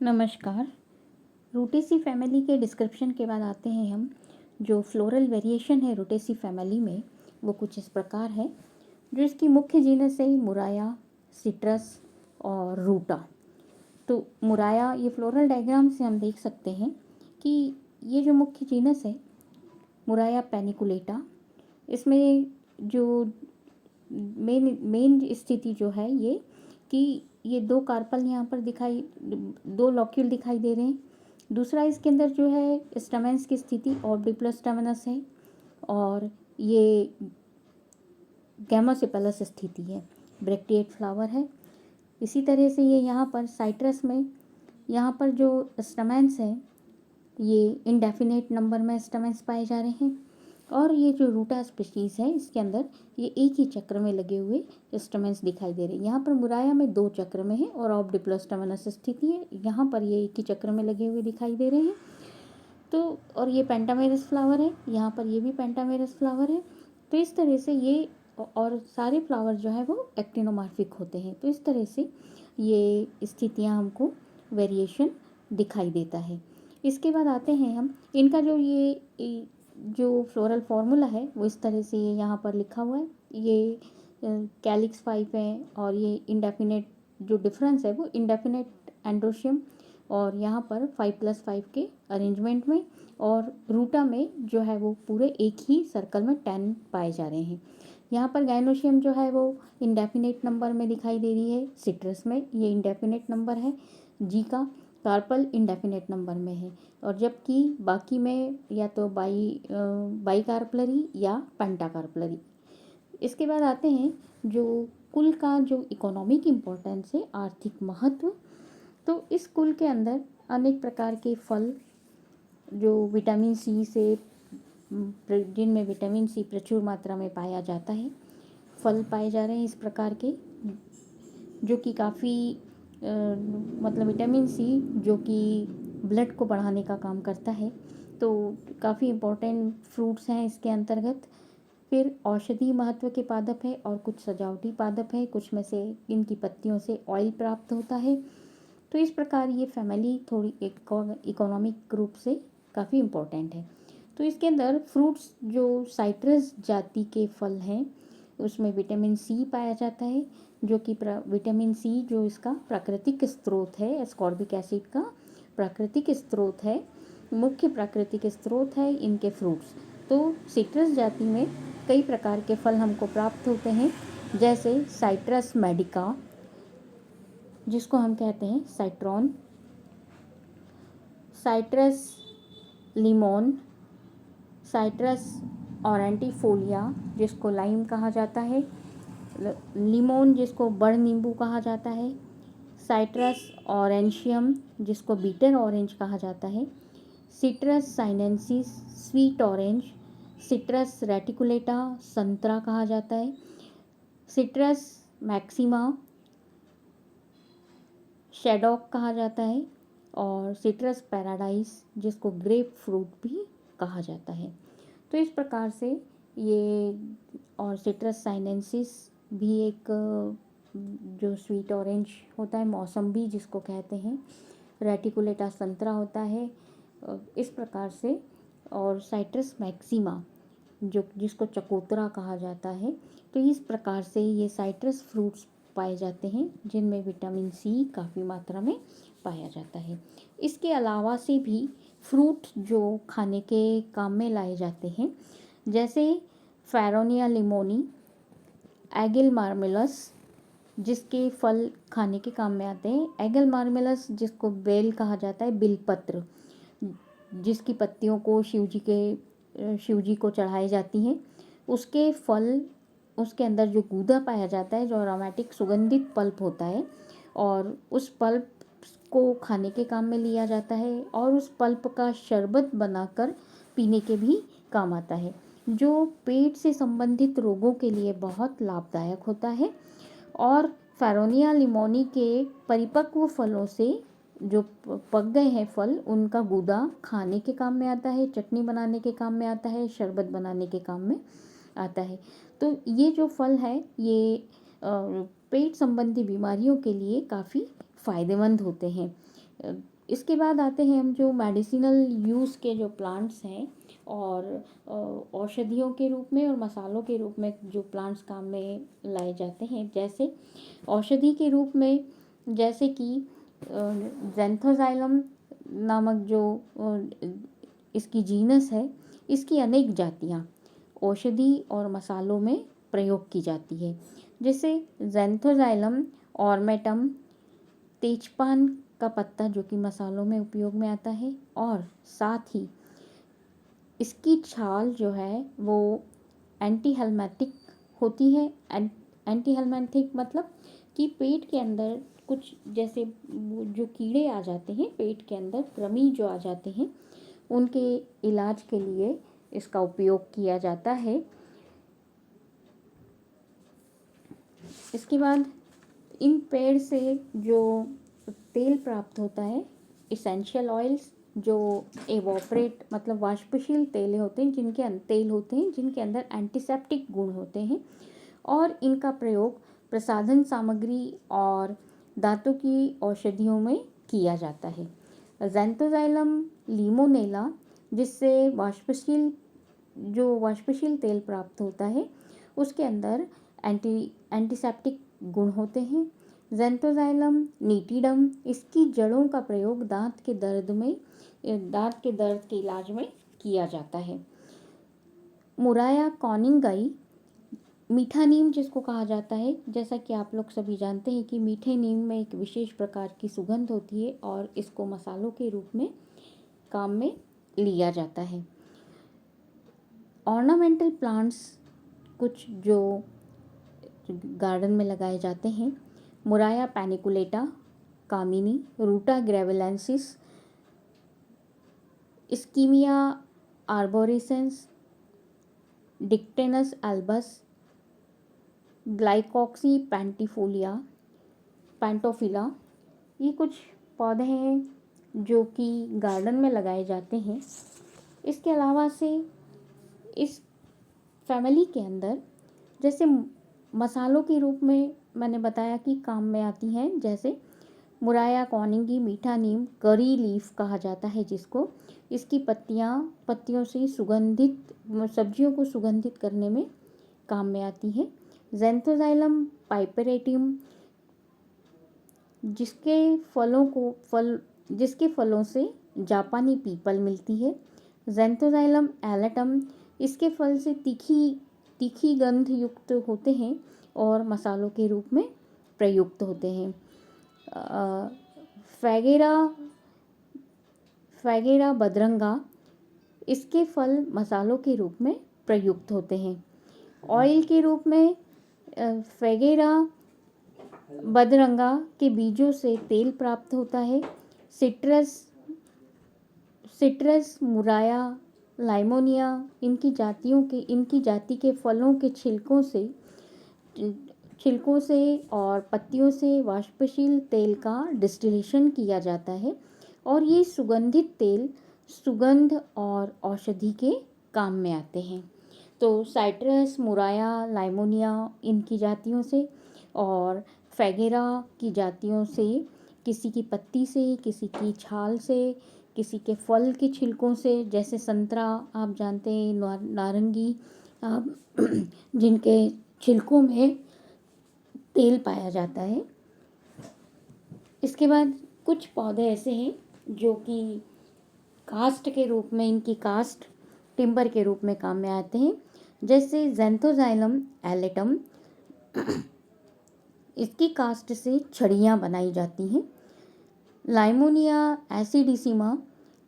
नमस्कार। Rutaceae family के description के बाद आते हैं हम। जो फ्लोरल वेरिएशन है रूटेसी फैमिली में वो कुछ इस प्रकार है। जो इसकी मुख्य जीनस है मुराया, सिट्रस और रूटा। तो मुराया, ये फ्लोरल डायग्राम से हम देख सकते हैं कि ये जो मुख्य जीनस है मुराया पैनिकुलेटा, इसमें जो मेन स्थिति जो है ये कि ये दो कार्पल यहाँ पर दो लॉक्यूल दिखाई दे रहे हैं। दूसरा इसके अंदर जो है स्टैमेंस की स्थिति ऑर्बिप्लोस्टैमेनस है और ये गैमोसेपलस स्थिति है, ब्रैक्टिएट फ्लावर है। इसी तरह से ये यहाँ पर साइट्रस में यहाँ पर जो स्टैमेंस हैं ये इंडेफिनेट नंबर में स्टैमेंस पाए जा रहे हैं। और ये जो रूटा स्पीशीज़ है इसके अंदर ये एक ही चक्र में लगे हुए स्टैमेंस दिखाई दे रहे हैं। यहाँ पर मुराया में दो चक्र में है और ऑब्डिप्लोस्टैमेनस स्थिति है, यहाँ पर ये एक ही चक्र में लगे हुए दिखाई दे रहे हैं। तो और ये पेंटामेरस फ्लावर है, यहाँ पर ये भी पेंटामेरस फ्लावर है। तो इस तरह से ये और सारे फ्लावर जो है वो एक्टिनोमॉर्फिक होते हैं। तो इस तरह से ये स्थितियाँ हमको वेरिएशन दिखाई देता है। इसके बाद आते हैं हम इनका जो फ्लोरल फार्मूला है वो इस तरह से ये यहाँ पर लिखा हुआ है। ये कैलिक्स 5 है और ये इंडेफिनेट जो डिफरेंस है वो इंडेफिनेट एंड्रोशियम और यहाँ पर 5+5 के अरेंजमेंट में, और रूटा में जो है वो पूरे एक ही सर्कल में 10 पाए जा रहे हैं। यहाँ पर गाइनोशियम जो है वो इंडेफिनेट नंबर में दिखाई दे रही है। सिट्रस में ये इंडेफिनेट नंबर है, जी का कार्पल इंडेफिनेट नंबर में है, और जबकि बाकी में या तो बाई कार्पलरी या पेंटा कार्पलरी। इसके बाद आते हैं जो कुल का जो इकोनॉमिक इम्पोर्टेंस है, आर्थिक महत्व। तो इस कुल के अंदर अनेक प्रकार के फल जो विटामिन सी से जिनमें विटामिन सी प्रचुर मात्रा में पाया जाता है, फल पाए जा रहे हैं इस प्रकार के जो कि काफ़ी मतलब विटामिन सी जो कि ब्लड को बढ़ाने का काम करता है। तो काफ़ी इम्पोर्टेंट फ्रूट्स हैं इसके अंतर्गत। फिर औषधि महत्व के पादप है और कुछ सजावटी पादप है, कुछ में से इनकी पत्तियों से ऑयल प्राप्त होता है। तो इस प्रकार ये फैमिली थोड़ी इकोनॉमिक रूप से काफ़ी इम्पोर्टेंट है। तो इसके अंदर फ्रूट्स जो साइट्रस जाति के फल हैं उसमें विटामिन सी पाया जाता है, जो कि विटामिन सी जो इसका प्राकृतिक स्रोत है, एस्कॉर्बिक एसिड का प्राकृतिक स्रोत है, मुख्य प्राकृतिक स्रोत है इनके फ्रूट्स। तो सिट्रस जाति में कई प्रकार के फल हमको प्राप्त होते हैं, जैसे साइट्रस मेडिका जिसको हम कहते हैं साइट्रॉन, साइट्रस लिमोन, साइट्रस ऑरेंटिफोलिया जिसको लाइम कहा जाता है, लिमोन जिसको बड़ नींबू कहा जाता है, साइट्रस ऑरेंशियम जिसको बीटर ऑरेंज कहा जाता है, citrus sinensis sweet orange, citrus reticulata संतरा कहा जाता है, सिट्रस मैक्सिमा शैडॉक कहा जाता है, और सिट्रस पैराडाइस जिसको ग्रेप फ्रूट भी कहा जाता है। तो इस प्रकार से ये, और सिट्रस साइनेंसिस भी एक जो स्वीट ऑरेंज होता है, मौसम्बी जिसको कहते हैं, रेटिकुलेटा संतरा होता है इस प्रकार से, और साइट्रस मैक्सिमा जिसको चकोतरा कहा जाता है। तो इस प्रकार से ये साइट्रस फ्रूट्स पाए जाते हैं जिनमें विटामिन सी काफ़ी मात्रा में पाया जाता है। इसके अलावा से भी फ्रूट जो खाने के काम में लाए जाते हैं, जैसे फेरोनिया लिमोनी, एगिल मार्मेलस जिसके फल खाने के काम में आते हैं, एगल मार्मेलस जिसको बेल कहा जाता है, बिलपत्र जिसकी पत्तियों को शिव जी को चढ़ाई जाती हैं, उसके फल, उसके अंदर जो गूदा पाया जाता है जो अरोमेटिक सुगंधित पल्प होता है, और उस पल्प को खाने के काम में लिया जाता है, और उस पल्प का शरबत बनाकर पीने के भी काम आता है, जो पेट से संबंधित रोगों के लिए बहुत लाभदायक होता है। और फेरोनिया लिमोनी के परिपक्व फलों से जो पक गए हैं फल, उनका गूदा खाने के काम में आता है, चटनी बनाने के काम में आता है, शरबत बनाने के काम में आता है। तो ये जो फल है ये पेट संबंधी बीमारियों के लिए काफ़ी फ़ायदेमंद होते हैं। इसके बाद आते हैं हम जो मेडिसिनल यूज़ के जो प्लांट्स हैं और औषधियों के रूप में और मसालों के रूप में जो प्लांट्स काम में लाए जाते हैं। जैसे औषधि के रूप में जैसे कि ज़ैंथोज़ाइलम नामक जो इसकी जीनस है, इसकी अनेक जातियाँ औषधि और मसालों में प्रयोग की जाती है। जैसे ज़ैंथोज़ाइलम ऑर्मेटम, तेजपान का पत्ता जो कि मसालों में उपयोग में आता है, और साथ ही इसकी छाल जो है वो एंटी हेलमैटिक होती है। एंटी हेलमैटिक मतलब कि पेट के अंदर कुछ जैसे जो कीड़े आ जाते हैं, पेट के अंदर कृमि जो आ जाते हैं, उनके इलाज के लिए इसका उपयोग किया जाता है। इसके बाद इन पेड़ से जो तेल प्राप्त होता है, इसेंशियल ऑयल्स, जो एवोपरेट मतलब वाष्पशील तेल होते हैं, जिनके अंदर एंटीसेप्टिक गुण होते हैं, और इनका प्रयोग प्रसाधन सामग्री और दांतों की औषधियों में किया जाता है। ज़ैंथोज़ाइलम लिमोनेला, जिससे वाष्पशील तेल प्राप्त होता है, उसके अंदर एंटीसेप्टिक गुण होते हैं। ज़ैंथोज़ाइलम निटिडम, इसकी जड़ों का प्रयोग दांत के दर्द के इलाज में किया जाता है। मुराया कॉनिंगाई, मीठा नीम जिसको कहा जाता है, जैसा कि आप लोग सभी जानते हैं कि मीठे नीम में एक विशेष प्रकार की सुगंध होती है और इसको मसालों के रूप में काम में लिया जाता है। ऑर्नामेंटल प्लांट्स कुछ जो गार्डन में लगाए जाते हैं, मुराया पैनिकुलेटा, कामिनी, रूटा ग्रेविलेंसिस, स्कीमिया आर्बोरेसेंस, डिक्टेनस एल्बस, ग्लाइकॉक्सी पैंटोफिला, ये कुछ पौधे हैं जो कि गार्डन में लगाए जाते हैं। इसके अलावा से इस फैमिली के अंदर जैसे मसालों के रूप में मैंने बताया कि काम में आती हैं, जैसे मुराया कॉनिंगी, मीठा नीम, करी लीफ कहा जाता है जिसको, इसकी पत्तियों से सुगंधित सब्जियों को सुगंधित करने में काम में आती है। ज़ैंथोज़ाइलम पाइपरेटियम, जिसके फलों से जापानी पीपल मिलती है। ज़ैंथोज़ाइलम एलेटम, इसके फल से तीखी गंध युक्त होते हैं और मसालों के रूप में प्रयुक्त होते हैं। फैगेरा बदरंगा, इसके फल मसालों के रूप में प्रयुक्त होते हैं। ऑयल के रूप में फैगेरा बदरंगा के बीजों से तेल प्राप्त होता है। सिट्रस मुराया लाइमोनिया, इनकी जाति के फलों के छिलकों से और पत्तियों से वाष्पशील तेल का डिस्टिलेशन किया जाता है और ये सुगंधित तेल सुगंध और औषधि के काम में आते हैं। तो साइट्रस, मुराया, लाइमोनिया, इनकी जातियों से और फैगेरा की जातियों से, किसी की पत्ती से, किसी की छाल से, किसी के फल के छिलकों से, जैसे संतरा आप जानते हैं, नारंगी, जिनके छिलकों में तेल पाया जाता है। इसके बाद कुछ पौधे ऐसे हैं जो कि कास्ट के रूप में, इनकी कास्ट टिम्बर के रूप में काम में आते हैं, जैसे ज़ैंथोज़ाइलम एलेटम, इसकी कास्ट से छड़ियाँ बनाई जाती हैं। लाइमोनिया एसिडिसिमा,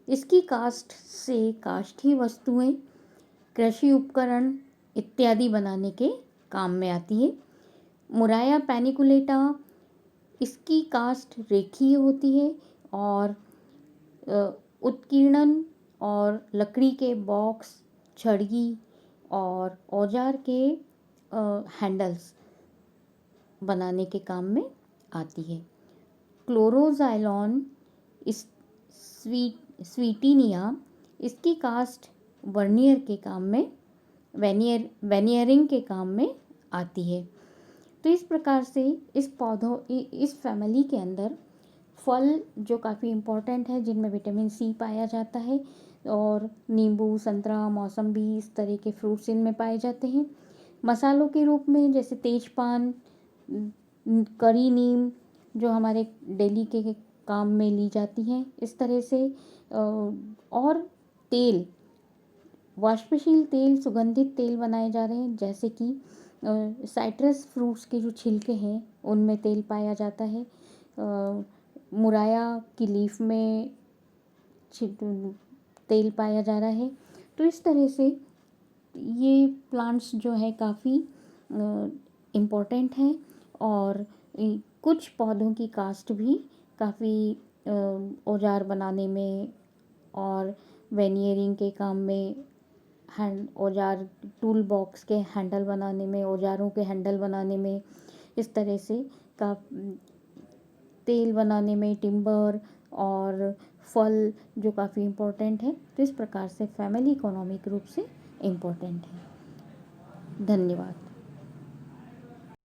इसकी कास्ट से काष्ठी वस्तुएं, कृषि उपकरण इत्यादि बनाने के काम में आती है। मुराया पैनिकुलेटा, इसकी कास्ट रेखीय होती है और उत्कीर्णन और लकड़ी के बॉक्स, छड़ी और औजार के हैंडल्स बनाने के काम में आती है। क्लोरोज़ाइलॉन स्वीटिनिया, इसकी कास्ट वेनियरिंग के काम में आती है। तो इस प्रकार से इस फैमिली के अंदर फल जो काफ़ी इम्पोर्टेंट है, जिनमें विटामिन सी पाया जाता है, और नींबू, संतरा, मौसम्बी, इस तरह के फ्रूट्स इनमें पाए जाते हैं। मसालों के रूप में जैसे तेजपान, करी नीम, जो हमारे डेली के काम में ली जाती हैं, इस तरह से। और तेल, वाष्पशील तेल, सुगंधित तेल बनाए जा रहे हैं, जैसे कि साइट्रस फ्रूट्स के जो छिलके हैं उनमें तेल पाया जाता है। मुराया की लीफ में तेल पाया जा रहा है। तो इस तरह से ये प्लांट्स जो है काफ़ी इम्पोर्टेंट हैं, और कुछ पौधों की कास्ट भी काफ़ी औजार बनाने में और वेनियरिंग के काम में, हैंड औजार, टूल बॉक्स के हैंडल बनाने में, औजारों के हैंडल बनाने में, इस तरह से का तेल बनाने में, टिम्बर और फल जो काफ़ी इम्पोर्टेंट है। तो इस प्रकार से फैमिली इकोनॉमिक रूप से इम्पोर्टेंट है। धन्यवाद।